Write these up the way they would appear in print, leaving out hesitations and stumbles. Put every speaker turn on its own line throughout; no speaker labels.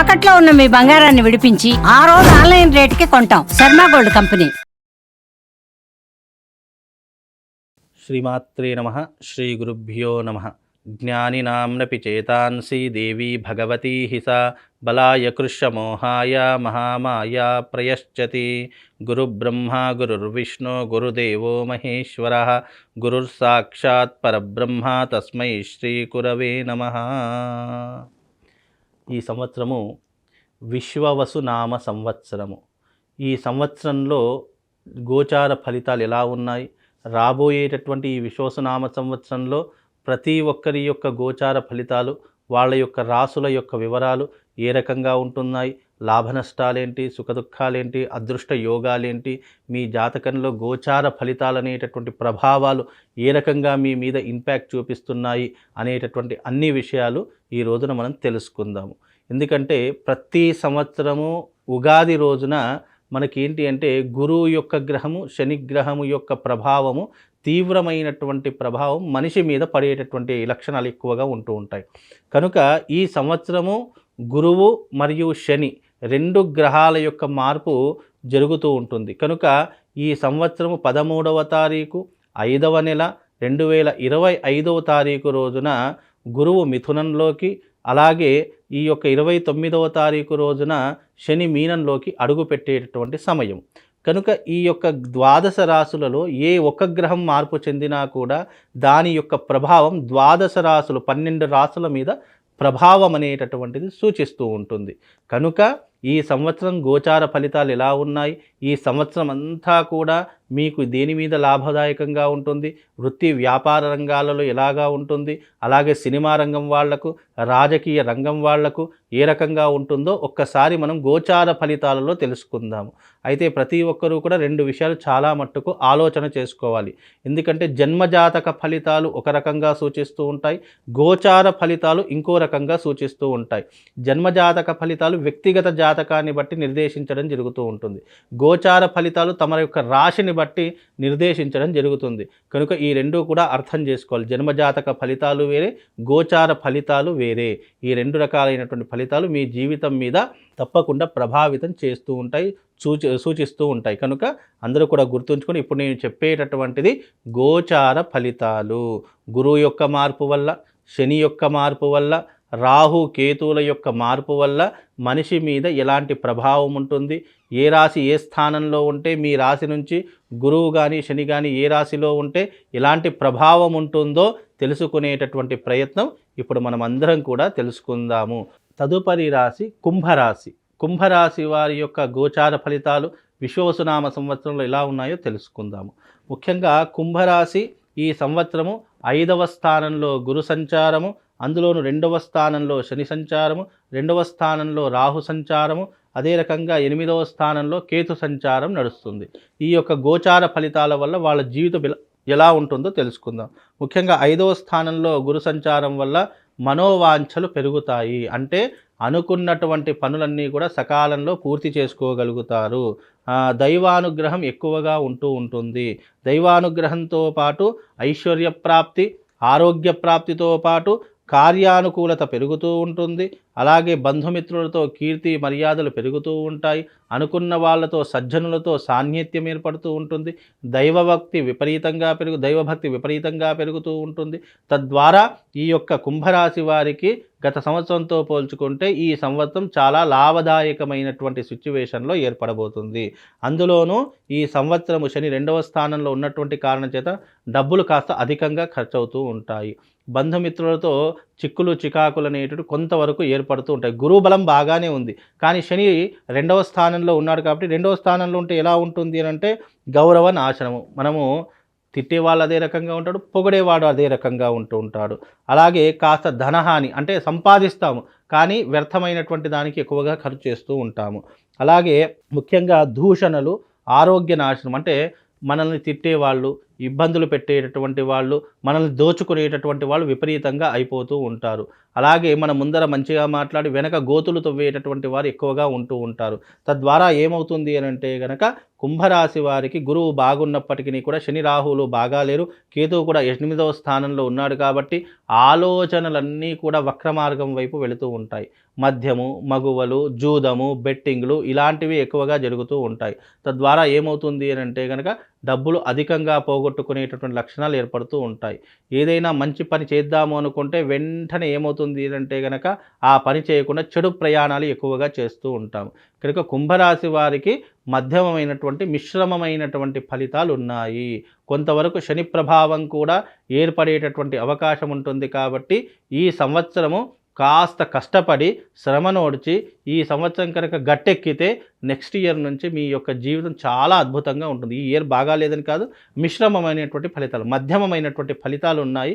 తాకట్లో ఉన్న మీ బంగారాన్ని విడిపించి ఆ రోజు ఆన్లైన్ రేటుకి కొంటాం. Sharma gold company.
శ్రీమాత్రే నమః. శ్రీ గురుభ్యో నమః. జ్ఞానినాంనపి చేతాంసి దేవీ భగవతీ హిసా బలాయ కృష్యమోహాయ మహామాయ ప్రయశ్చతి. గురుబ్రహ్మ గురుర్విష్ణు గురుదేవో మహేశ్వరః గురుర్సాక్షాత్ పరబ్రహ్మ తస్మై శ్రీ గురవే నమః. ఈ సంవత్సరము విశ్వవసునామ సంవత్సరము. ఈ సంవత్సరంలో గోచార ఫలితాలు ఎలా ఉన్నాయి, రాబోయేటటువంటి ఈ విశ్వవసునామ సంవత్సరంలో ప్రతి ఒక్కరి యొక్క గోచార ఫలితాలు, వాళ్ళ యొక్క రాసుల యొక్క వివరాలు ఏ రకంగా ఉంటున్నాయి, లాభ నష్టాలేంటి, సుఖదుఖాలేంటి, అదృష్ట యోగాలేంటి, మీ జాతకంలో గోచార ఫలితాలు అనేటటువంటి ప్రభావాలు ఏ రకంగా మీ మీద ఇంపాక్ట్ చూపిస్తున్నాయి అనేటటువంటి అన్ని విషయాలు ఈ రోజున మనం తెలుసుకుందాము. ఎందుకంటే ప్రతి సంవత్సరము ఉగాది రోజున మనకేంటి అంటే గురువు యొక్క గ్రహము, శని గ్రహము యొక్క ప్రభావము, తీవ్రమైనటువంటి ప్రభావం మనిషి మీద పడేటటువంటి లక్షణాలు ఎక్కువగా ఉంటూ ఉంటాయి. కనుక ఈ సంవత్సరము గురువు మరియు శని రెండు గ్రహాల యొక్క మార్పు జరుగుతూ ఉంటుంది. కనుక ఈ సంవత్సరము 13వ తారీఖు 5వ నెల 2025వ తారీఖు రోజున గురువు మిథునంలోకి, అలాగే ఈ యొక్క 29వ తారీఖు రోజున శని మీనంలోకి అడుగు పెట్టేటటువంటి సమయం. కనుక ఈ యొక్క ద్వాదశ రాశులలో ఏ ఒక్క గ్రహం మార్పు చెందినా కూడా దాని యొక్క ప్రభావం ద్వాదశ రాశులు 12 రాశుల మీద ప్రభావం అనేటటువంటిది సూచిస్తూ ఉంటుంది. కనుక ఈ సంవత్సరం గోచార ఫలితాలు ఎలా ఉన్నాయి, ఈ సంవత్సరం అంతా కూడా మీకు దేని మీద లాభదాయకంగా ఉంటుంది, వృత్తి వ్యాపార రంగాలలో ఎలాగా ఉంటుంది, అలాగే సినిమా రంగం వాళ్లకు, రాజకీయ రంగం వాళ్లకు ఏ రకంగా ఉంటుందో ఒక్కసారి మనం గోచార ఫలితాలలో తెలుసుకుందాము. అయితే ప్రతి ఒక్కరూ కూడా రెండు విషయాలు చాలా మట్టుకు ఆలోచన చేసుకోవాలి. ఎందుకంటే జన్మజాతక ఫలితాలు ఒక రకంగా సూచిస్తూ ఉంటాయి, గోచార ఫలితాలు ఇంకో రకంగా సూచిస్తూ ఉంటాయి. జన్మజాతక ఫలితాలు వ్యక్తిగత జాతకాన్ని బట్టి నిర్దేశించడం జరుగుతూ ఉంటుంది, గోచార ఫలితాలు తమ యొక్క రాశిని బట్టి నిర్దేశించడం జరుగుతుంది. కనుక ఈ రెండూ కూడా అర్థం చేసుకోవాలి. జన్మజాతక ఫలితాలు వేరే, గోచార ఫలితాలు వేరే. ఈ రెండు రకాలైనటువంటి ఫలితాలు మీ జీవితం మీద తప్పకుండా ప్రభావితం చేస్తూ ఉంటాయి, సూచిస్తూ ఉంటాయి. కనుక అందరూ కూడా గుర్తుంచుకొని ఇప్పుడు నేను చెప్పేటటువంటిది గోచార ఫలితాలు. గురువు యొక్క మార్పు వల్ల, శని యొక్క మార్పు వల్ల, రాహు కేతువుల యొక్క మార్పు వల్ల మనిషి మీద ఎలాంటి ప్రభావం ఉంటుంది, ఏ రాశి ఏ స్థానంలో ఉంటే మీ రాశి నుంచి గురువు కానీ శని కానీ ఏ రాశిలో ఉంటే ఎలాంటి ప్రభావం ఉంటుందో తెలుసుకునేటటువంటి ప్రయత్నం ఇప్పుడు మనం అందరం కూడా తెలుసుకుందాము. తదుపరి రాశి కుంభరాశి. కుంభరాశి వారి యొక్క గోచార ఫలితాలు విశ్వవసునామ సంవత్సరంలో ఎలా ఉన్నాయో తెలుసుకుందాము. ముఖ్యంగా కుంభరాశి ఈ సంవత్సరము 5వ స్థానంలో గురు సంచారము, అందులోను 2వ స్థానంలో శని సంచారము, 2వ స్థానంలో రాహు సంచారము, అదే రకంగా 8వ స్థానంలో కేతు సంచారం నడుస్తుంది. ఈ యొక్క గోచార ఫలితాల వల్ల వాళ్ళ జీవితం ఎలా ఉంటుందో తెలుసుకుందాం. ముఖ్యంగా 5వ స్థానంలో గురు సంచారం వల్ల మనోవాంఛలు పెరుగుతాయి. అంటే అనుకున్నటువంటి పనులన్నీ కూడా సకాలంలో పూర్తి చేసుకోగలుగుతారు. దైవానుగ్రహం ఎక్కువగా ఉంటూ ఉంటుంది. దైవానుగ్రహంతో పాటు ఐశ్వర్య ప్రాప్తి, ఆరోగ్య ప్రాప్తితో పాటు కార్యానుకూలత పెరుగుతూ ఉంటుంది. అలాగే బంధుమిత్రులతో కీర్తి మర్యాదలు పెరుగుతూ ఉంటాయి. అనుకున్న వాళ్ళతో సజ్జనులతో సాన్నిహిత్యం ఏర్పడుతూ ఉంటుంది. దైవభక్తి విపరీతంగా పెరుగుతూ ఉంటుంది. తద్వారా ఈ యొక్క కుంభరాశి వారికి గత సంవత్సరంతో పోల్చుకుంటే ఈ సంవత్సరం చాలా లాభదాయకమైనటువంటి సిచ్యువేషన్లో ఏర్పడబోతుంది. అందులోనూ ఈ సంవత్సరము శని 2వ స్థానంలో ఉన్నటువంటి కారణం చేత డబ్బులు కాస్త అధికంగా ఖర్చు అవుతూ ఉంటాయి. బంధుమిత్రులతో చిక్కులు చికాకులు అనేటివి కొంతవరకు ఏర్పడుతూ ఉంటాయి. గురువు బలం బాగానే ఉంది, కానీ శని 2వ స్థానంలో ఉన్నాడు కాబట్టి 2వ స్థానంలో ఉంటే ఎలా ఉంటుంది అని అంటే గౌరవ నాశనము. మనము తిట్టేవాళ్ళు అదే రకంగా ఉంటాడు, పొగిడేవాడు అదే రకంగా ఉంటూ ఉంటాడు. అలాగే కాస్త ధనహాని, అంటే సంపాదిస్తాము కానీ వ్యర్థమైనటువంటి దానికి ఎక్కువగా ఖర్చు చేస్తూ ఉంటాము. అలాగే ముఖ్యంగా దూషణలు, ఆరోగ్య నాశనం, అంటే మనల్ని తిట్టేవాళ్ళు, ఇబ్బందులు పెట్టేటటువంటి వాళ్ళు, మనల్ని దోచుకునేటటువంటి వాళ్ళు విపరీతంగా అయిపోతూ ఉంటారు. అలాగే మన ముందర మంచిగా మాట్లాడి వెనక గోతులు తవ్వేటటువంటి వారు ఎక్కువగా ఉంటూ ఉంటారు. తద్వారా ఏమవుతుంది అని అంటే గనక కుంభరాశి వారికి గురువు బాగున్నప్పటికీ కూడా శని రాహువులు బాగాలేరు. కేతువు కూడా 8వ స్థానంలో ఉన్నాడు కాబట్టి ఆలోచనలన్నీ కూడా వక్ర మార్గం వైపు వెళుతూ ఉంటాయి. మద్యము, మగువలు, జూదము, బెట్టింగ్లు ఇలాంటివి ఎక్కువగా జరుగుతూ ఉంటాయి. తద్వారా ఏమవుతుంది అని అంటే గనక డబ్బులు అధికంగా పోగొట్టుకునేటటువంటి లక్షణాలు ఏర్పడుతూ ఉంటాయి. ఏదైనా మంచి పని చేద్దాము అనుకుంటే వెంటనే ఏమవుతుంది అంటే గనక ఆ పని చేయకుండా చెడు ప్రయాణాలు ఎక్కువగా చేస్తూ ఉంటాము. కనుక కుంభరాశి వారికి మధ్యమమైనటువంటి మిశ్రమమైనటువంటి ఫలితాలు ఉన్నాయి. కొంతవరకు శని ప్రభావం కూడా ఏర్పడేటటువంటి అవకాశం ఉంటుంది కాబట్టి ఈ సంవత్సరము కాస్త కష్టపడి శ్రమనోడ్చి ఈ సంవత్సరం కనుక గట్టెక్కితే నెక్స్ట్ ఇయర్ నుంచి మీ యొక్క జీవితం చాలా అద్భుతంగా ఉంటుంది. ఈ ఇయర్ బాగాలేదని కాదు, మిశ్రమమైనటువంటి ఫలితాలు, మధ్యమమైనటువంటి ఫలితాలు ఉన్నాయి.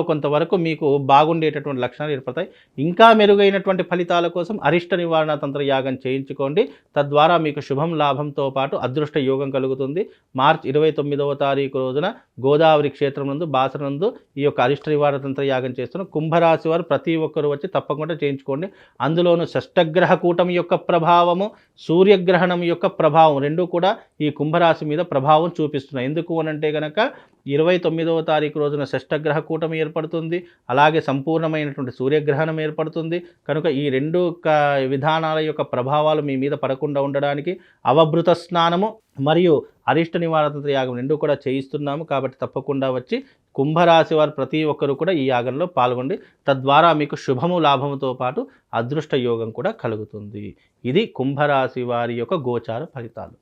కొంతవరకు మీకు బాగుండేటటువంటి లక్షణాలు ఏర్పడతాయి. ఇంకా మెరుగైనటువంటి ఫలితాల కోసం అరిష్ట నివారణ తంత్ర యాగం చేయించుకోండి. తద్వారా మీకు శుభం లాభంతో పాటు అదృష్ట యోగం కలుగుతుంది. మార్చి 29వ తారీఖు రోజున గోదావరి క్షేత్రం నందు బాసనందు ఈ యొక్క అరిష్ట నివారణ తంత్ర యాగం చేస్తున్న కుంభరాశి వారు ప్రతి ఒక్కరు వచ్చి తప్పకుండా చేయించుకోండి. అందులోనూ షష్టగ్రహ కూటమి యొక్క ప్రభావము, సూర్యగ్రహణం యొక్క ప్రభావం రెండూ కూడా ఈ కుంభరాశి మీద ప్రభావం చూపిస్తున్నాయి. ఎందుకు అనంటే గనక 29వ తారీఖు రోజున షష్టగ్రహ కూటమి ఏర్పడుతుంది. అలాగే సంపూర్ణమైనటువంటి సూర్యగ్రహణం ఏర్పడుతుంది. కనుక ఈ రెండు విధానాల యొక్క ప్రభావాలు మీ మీద పడకుండా ఉండడానికి అవభృత స్నానము మరియు అరిష్ట నివారణ యాగం రెండూ కూడా చేయిస్తున్నాము. కాబట్టి తప్పకుండా వచ్చి కుంభరాశి వారు ప్రతి ఒక్కరు కూడా ఈ యాగంలో పాల్గొండి. తద్వారా మీకు శుభము లాభముతో పాటు అదృష్ట యోగం కూడా కలుగుతుంది. ఇది కుంభరాశి వారి యొక్క గోచార ఫలితాలు.